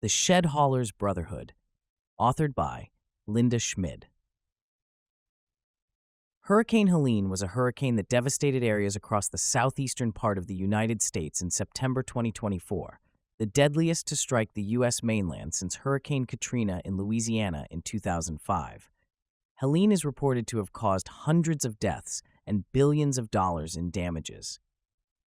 The Shed Haulers Brotherhood, authored by Linda Schmid. Hurricane Helene was a hurricane that devastated areas across the southeastern part of the United States in September 2024, the deadliest to strike the U.S. mainland since Hurricane Katrina in Louisiana in 2005. Helene is reported to have caused hundreds of deaths and billions of dollars in damages.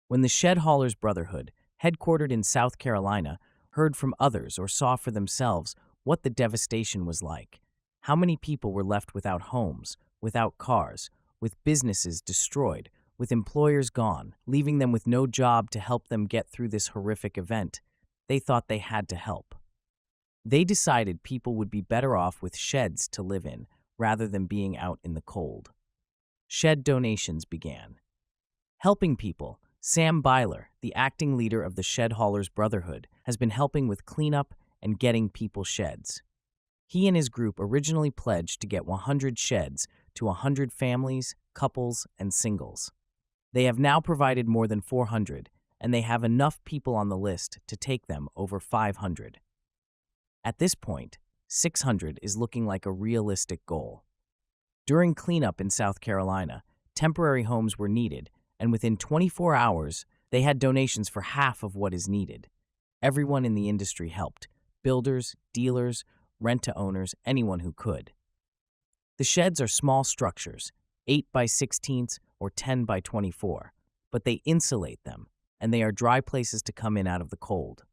When the Shed Haulers Brotherhood, headquartered in South Carolina, heard from others or saw for themselves what the devastation was like, how many people were left without homes, without cars, with businesses destroyed, with employers gone, leaving them with no job to help them get through this horrific event, they thought they had to help. They decided people would be better off with sheds to live in rather than being out in the cold. Shed donations began. Helping people, Sam Byler, the acting leader of the Shed Haulers Brotherhood, has been helping with cleanup and getting people sheds. He and his group originally pledged to get 100 sheds to 100 families, couples, and singles. They have now provided more than 400, and they have enough people on the list to take them over 500. At this point, 600 is looking like a realistic goal. During cleanup in South Carolina, temporary homes were needed, and within 24 hours, they had donations for half of what is needed. Everyone in the industry helped: builders, dealers, rent-to-owners, anyone who could. The sheds are small structures, 8 by 16 or 10 by 24, but they insulate them, and they are dry places to come in out of the cold.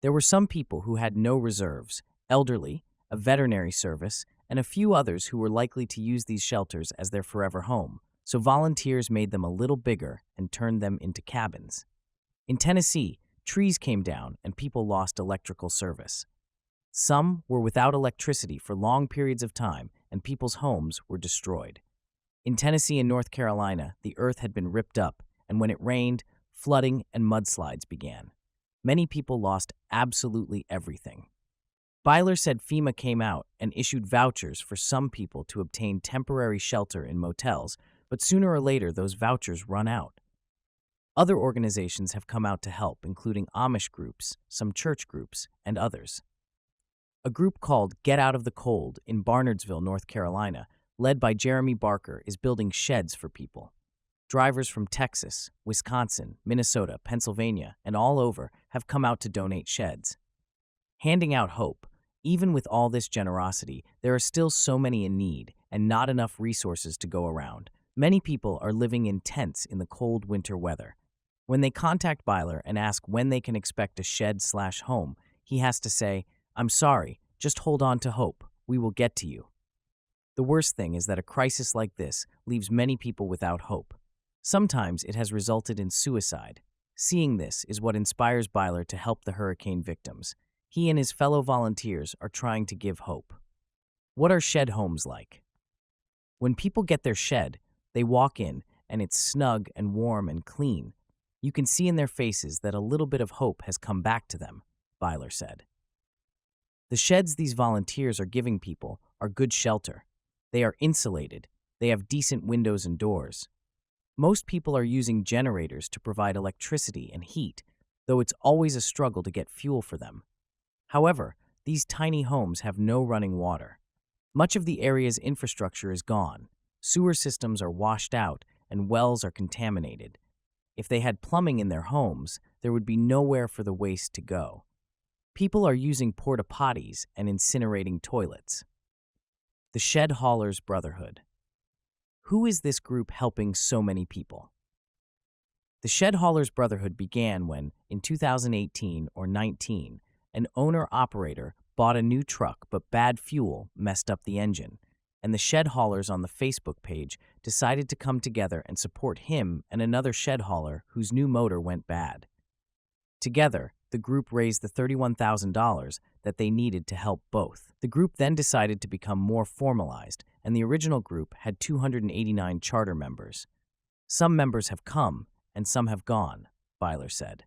There were some people who had no reserves: elderly, a veterinary service, and a few others who were likely to use these shelters as their forever home, so volunteers made them a little bigger and turned them into cabins. In Tennessee, trees came down and people lost electrical service. Some were without electricity for long periods of time, and people's homes were destroyed. In Tennessee and North Carolina, the earth had been ripped up, and when it rained, flooding and mudslides began. Many people lost absolutely everything. Byler said FEMA came out and issued vouchers for some people to obtain temporary shelter in motels, but sooner or later those vouchers run out. Other organizations have come out to help, including Amish groups, some church groups, and others. A group called Get Out of the Cold in Barnardsville, North Carolina, led by Jeremy Barker, is building sheds for people. Drivers from Texas, Wisconsin, Minnesota, Pennsylvania, and all over have come out to donate sheds. Handing out hope. Even with all this generosity, there are still so many in need and not enough resources to go around. Many people are living in tents in the cold winter weather. When they contact Byler and ask when they can expect a shed/home, he has to say, "I'm sorry, just hold on to hope. We will get to you." The worst thing is that a crisis like this leaves many people without hope. Sometimes it has resulted in suicide. Seeing this is what inspires Byler to help the hurricane victims. He and his fellow volunteers are trying to give hope. What are shed homes like? When people get their shed, they walk in, and it's snug and warm and clean. You can see in their faces that a little bit of hope has come back to them, Byler said. The sheds these volunteers are giving people are good shelter. They are insulated. They have decent windows and doors. Most people are using generators to provide electricity and heat, though it's always a struggle to get fuel for them. However, these tiny homes have no running water. Much of the area's infrastructure is gone. Sewer systems are washed out, and wells are contaminated. If they had plumbing in their homes, there would be nowhere for the waste to go. People are using porta potties and incinerating toilets. The Shed Haulers Brotherhood. Who is this group helping so many people? The Shed Haulers Brotherhood began when, in 2018 or 19, an owner-operator bought a new truck, but bad fuel messed up the engine, and the shed haulers on the Facebook page decided to come together and support him and another shed hauler whose new motor went bad. Together, the group raised the $31,000 that they needed to help both. The group then decided to become more formalized, and the original group had 289 charter members. Some members have come, and some have gone, Byler said.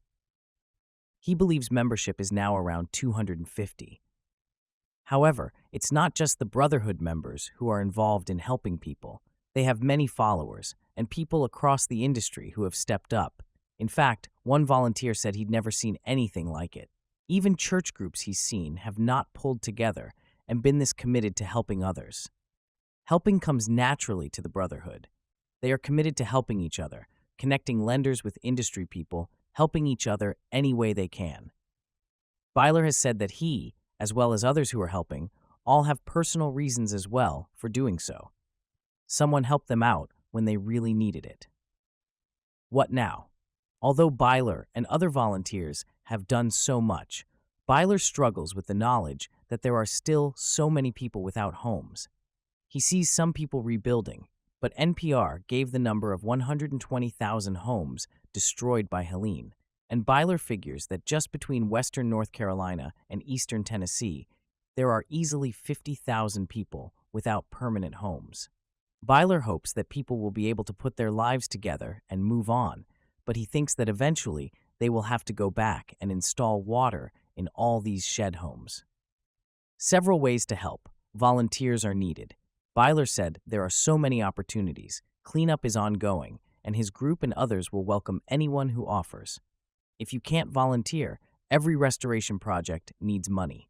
He believes membership is now around 250. However, it's not just the Brotherhood members who are involved in helping people. They have many followers and people across the industry who have stepped up. In fact, one volunteer said he'd never seen anything like it. Even church groups he's seen have not pulled together and been this committed to helping others. Helping comes naturally to the Brotherhood. They are committed to helping each other, connecting lenders with industry people, helping each other any way they can. Byler has said that he, as well as others who are helping, all have personal reasons as well for doing so. Someone helped them out when they really needed it. What now? Although Byler and other volunteers have done so much, Byler struggles with the knowledge that there are still so many people without homes. He sees some people rebuilding, but NPR gave the number of 120,000 homes destroyed by Helene, and Byler figures that just between western North Carolina and eastern Tennessee, there are easily 50,000 people without permanent homes. Byler hopes that people will be able to put their lives together and move on, but he thinks that eventually they will have to go back and install water in all these shed homes. Several ways to help. Volunteers are needed. Byler said there are so many opportunities, cleanup is ongoing, and his group and others will welcome anyone who offers. If you can't volunteer, every restoration project needs money.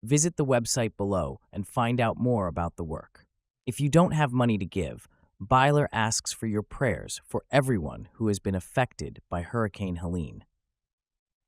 Visit the website below and find out more about the work. If you don't have money to give, Byler asks for your prayers for everyone who has been affected by Hurricane Helene.